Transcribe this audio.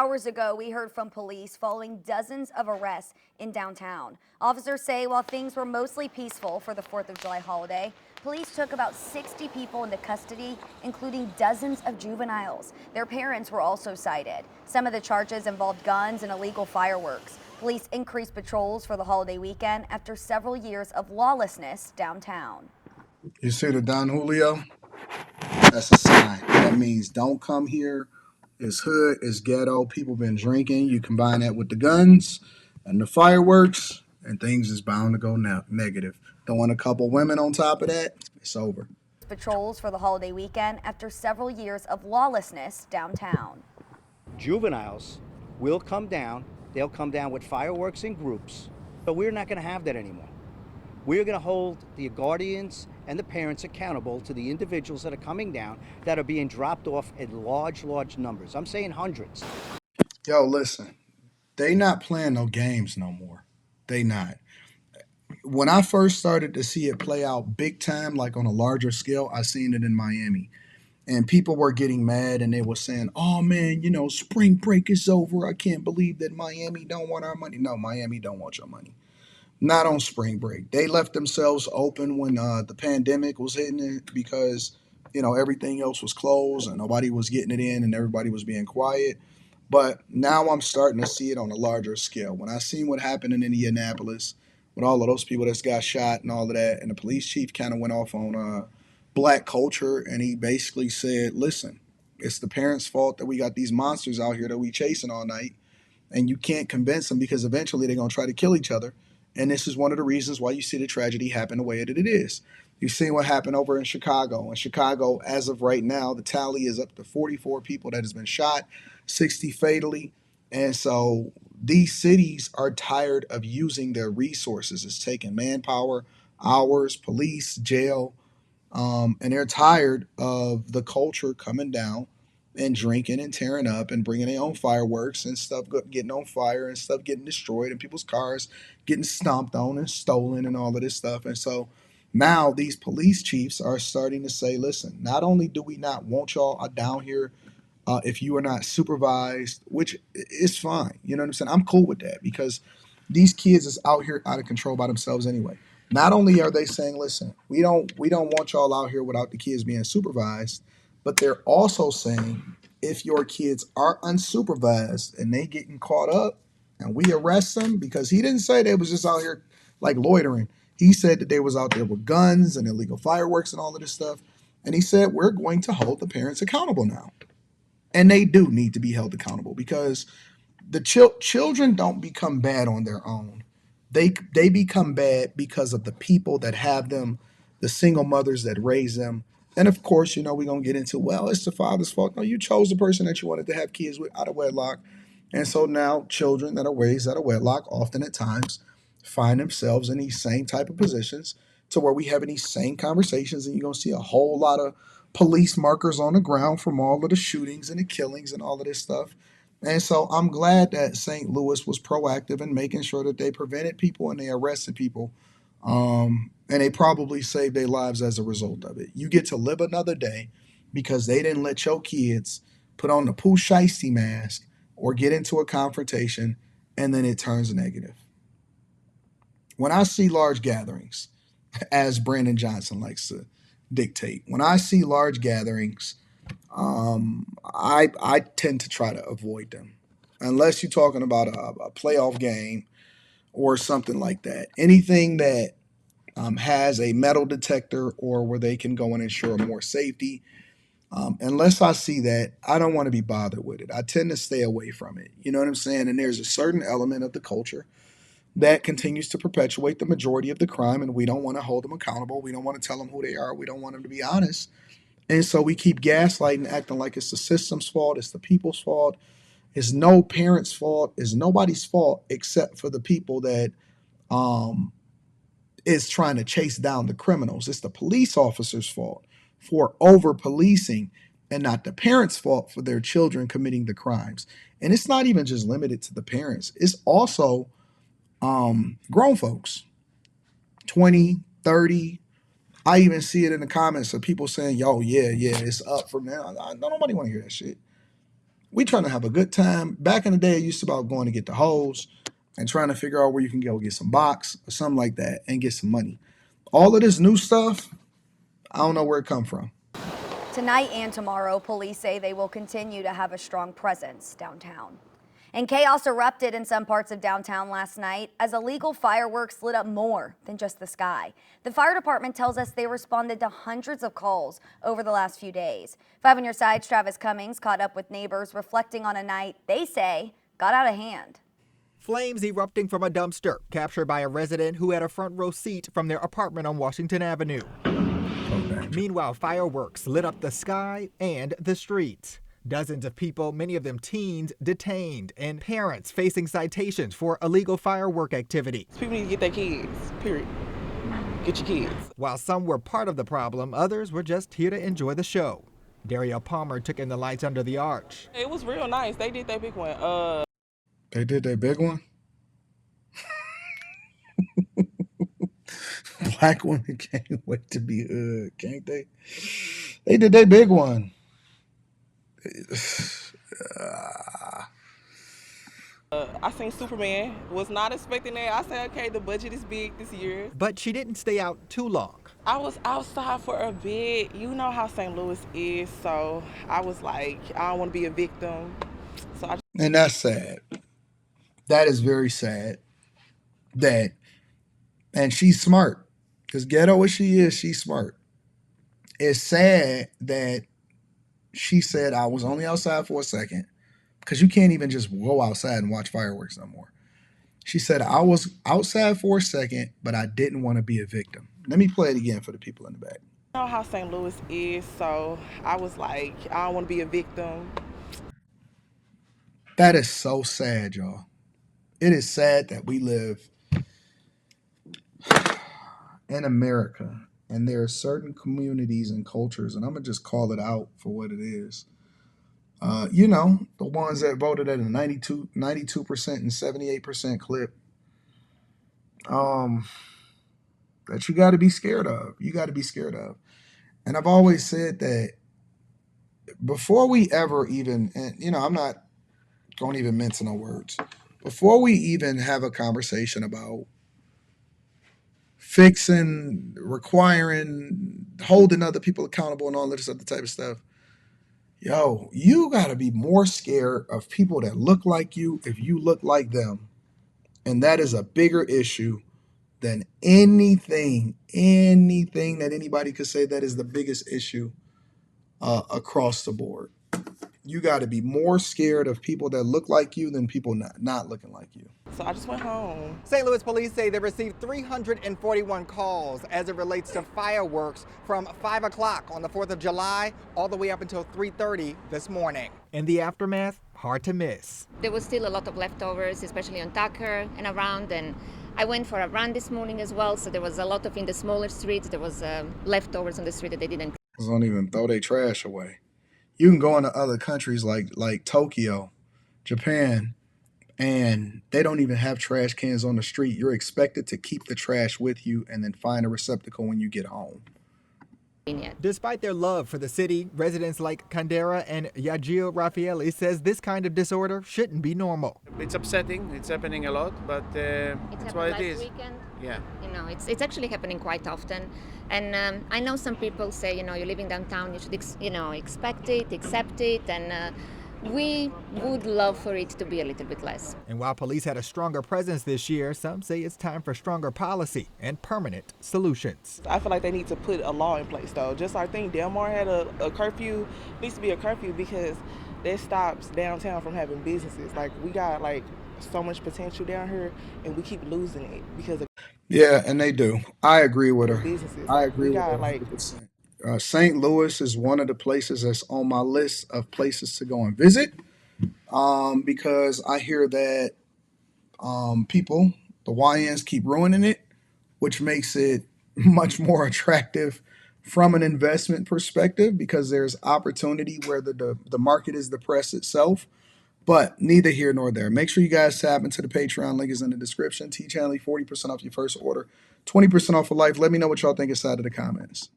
hours ago, we heard from police following dozens of arrests in downtown. Officers say while things were mostly peaceful for the 4th of July holiday, police took about 60 people into custody, including dozens of juveniles. Their parents were also cited. Some of the charges involved guns and illegal fireworks. Police increased patrols for the holiday weekend after several years of lawlessness downtown. You see the Don Julio? That's a sign. That means don't come here. It's hood, it's ghetto. People been drinking. You combine that with the guns and the fireworks, and things is bound to go negative. Don't want a couple women on top of that. It's over. Patrols for the holiday weekend after several years of lawlessness downtown. Juveniles will come down. They'll come down with fireworks in groups. But we're not going to have that anymore. We're going to hold the guardians and the parents accountable to the individuals that are coming down that are being dropped off in large numbers. I'm saying hundreds. Yo, listen. They not playing no games no more. They not. When I first started to see it play out big time, like on a larger scale, I seen it in Miami. And people were getting mad and they were saying, "Oh man, spring break is over. I can't believe that Miami don't want our money." No, Miami don't want your money. Not on spring break. They left themselves open when the pandemic was hitting it because everything else was closed and nobody was getting it in and everybody was being quiet. But now I'm starting to see it on a larger scale. When I seen what happened in Indianapolis with all of those people that got shot and all of that, and the police chief kind of went off on black culture, and he basically said, "Listen, it's the parents' fault that we got these monsters out here that we chasing all night, and you can't convince them because eventually they're gonna try to kill each other." And this is one of the reasons why you see the tragedy happen the way that it is. You've seen what happened over in Chicago. In Chicago, as of right now, the tally is up to 44 people that has been shot, 60 fatally. And so these cities are tired of using their resources. It's taking manpower, hours, police, jail, and they're tired of the culture coming down and drinking and tearing up and bringing their own fireworks and stuff getting on fire and stuff getting destroyed and people's cars getting stomped on and stolen and all of this stuff. And so now these police chiefs are starting to say, "Listen, not only do we not want y'all down here if you are not supervised," which is fine. You know what I'm saying? I'm cool with that because these kids is out here out of control by themselves anyway. Not only are they saying, "Listen, we don't want y'all out here without the kids being supervised," but they're also saying, if your kids are unsupervised and they getting caught up and we arrest them, because he didn't say they was just out here like loitering. He said that they was out there with guns and illegal fireworks and all of this stuff. And he said, we're going to hold the parents accountable now. And they do need to be held accountable because the children don't become bad on their own. They become bad because of the people that have them, the single mothers that raise them. And of course, we're gonna get into, well, it's the father's fault. No, you chose the person that you wanted to have kids with out of wedlock. And so now children that are raised out of wedlock often at times find themselves in these same type of positions to where we having these same conversations, and you're gonna see a whole lot of police markers on the ground from all of the shootings and the killings and all of this stuff. And so I'm glad that St. Louis was proactive in making sure that they prevented people and they arrested people. And they probably saved their lives as a result of it. You get to live another day because they didn't let your kids put on the Pooh Shiesty mask or get into a confrontation and then it turns negative. When I see large gatherings, as Brandon Johnson likes to dictate, when I see large gatherings, I tend to try to avoid them, unless you're talking about a playoff game or something like that. Anything that has a metal detector or where they can go and ensure more safety. Unless I see that, I don't want to be bothered with it. I tend to stay away from it. You know what I'm saying? And there's a certain element of the culture that continues to perpetuate the majority of the crime, and we don't want to hold them accountable. We don't want to tell them who they are. We don't want them to be honest. And so we keep gaslighting, acting like it's the system's fault, it's the people's fault, it's no parent's fault, it's nobody's fault except for the people that um, is trying to chase down the criminals. It's the police officer's fault for over policing and not the parents' fault for their children committing the crimes. And it's not even just limited to the parents, it's also grown folks, 20, 30. I even see it in the comments of people saying, "Yo, yeah, it's up from now." Nobody want to hear that shit. We trying to have a good time. Back in the day, it used to be about going to get the hose and trying to figure out where you can go get some box or something like that and get some money. All of this new stuff, I don't know where it come from. Tonight and tomorrow, police say they will continue to have a strong presence downtown. And chaos erupted in some parts of downtown last night as illegal fireworks lit up more than just the sky. The fire department tells us they responded to hundreds of calls over the last few days. 5 on your side's Travis Cummings caught up with neighbors reflecting on a night they say got out of hand. Flames erupting from a dumpster, captured by a resident who had a front row seat from their apartment on Washington Avenue. Meanwhile, fireworks lit up the sky and the streets. Dozens of people, many of them teens, detained, and parents facing citations for illegal firework activity. People need to get their kids, period. Get your kids. While some were part of the problem, others were just here to enjoy the show. Dario Palmer took in the lights under the arch. It was real nice. They did that big one. They did that big one? Black women can't wait to be hood, can't they? They did that big one. I seen Superman. Was not expecting that. I said, okay, the budget is big this year. But she didn't stay out too long. I was outside for a bit. You know how St. Louis is, so I was like, I don't want to be a victim. And that's sad. That is very sad. And she's smart. Because ghetto as she is, she's smart. It's sad that she said, I was only outside for a second. Because you can't even just go outside and watch fireworks no more. She said, I was outside for a second, but I didn't want to be a victim. Let me play it again for the people in the back. You know how St. Louis is, so I was like, I don't want to be a victim. That is so sad, y'all. It is sad that we live in America and there are certain communities and cultures, and I'm going to just call it out for what it is. The ones that voted at a 92% and 78% clip, that you got to be scared of. You got to be scared of. And I've always said that before we ever even, and I'm not going to even mince no words, before we even have a conversation about fixing, requiring, holding other people accountable and all this other type of stuff, yo, you got to be more scared of people that look like you if you look like them. And that is a bigger issue than anything that anybody could say that is the biggest issue across the board. You got to be more scared of people that look like you than people not looking like you. So I just went home. St. Louis police say they received 341 calls as it relates to fireworks from 5 o'clock on the 4th of July all the way up until 3:30 this morning. In the aftermath, hard to miss. There was still a lot of leftovers, especially on Tucker and around, and I went for a run this morning as well, so there was a lot of in the smaller streets. There was leftovers on the street that they didn't. Don't even throw their trash away. You can go into other countries like Tokyo, Japan, and they don't even have trash cans on the street. You're expected to keep the trash with you and then find a receptacle when you get home. Despite their love for the city, residents like Candera and Yagio Raffaelli says this kind of disorder shouldn't be normal. It's upsetting. It's happening a lot, but that's what it is. Weekend. Yeah. It's actually happening quite often. And I know some people say, you're living downtown, you should, expect it, accept it, and we would love for it to be a little bit less. And while police had a stronger presence this year, some say it's time for stronger policy and permanent solutions. I feel like they need to put a law in place, though. Just like I think Del Mar had a curfew, needs to be a curfew because that stops downtown from having businesses. Like, we got, so much potential down here, and we keep losing it because of... Yeah, and they do. I agree with her. Businesses. I agree with got, her 100%. St. Louis is one of the places that's on my list of places to go and visit because I hear that people, the YNs, keep ruining it, which makes it much more attractive from an investment perspective because there's opportunity where the market is depressed itself. But neither here nor there. Make sure you guys tap into the Patreon. Link is in the description. T-Channel, 40% off your first order, 20% off for life. Let me know what y'all think inside of the comments.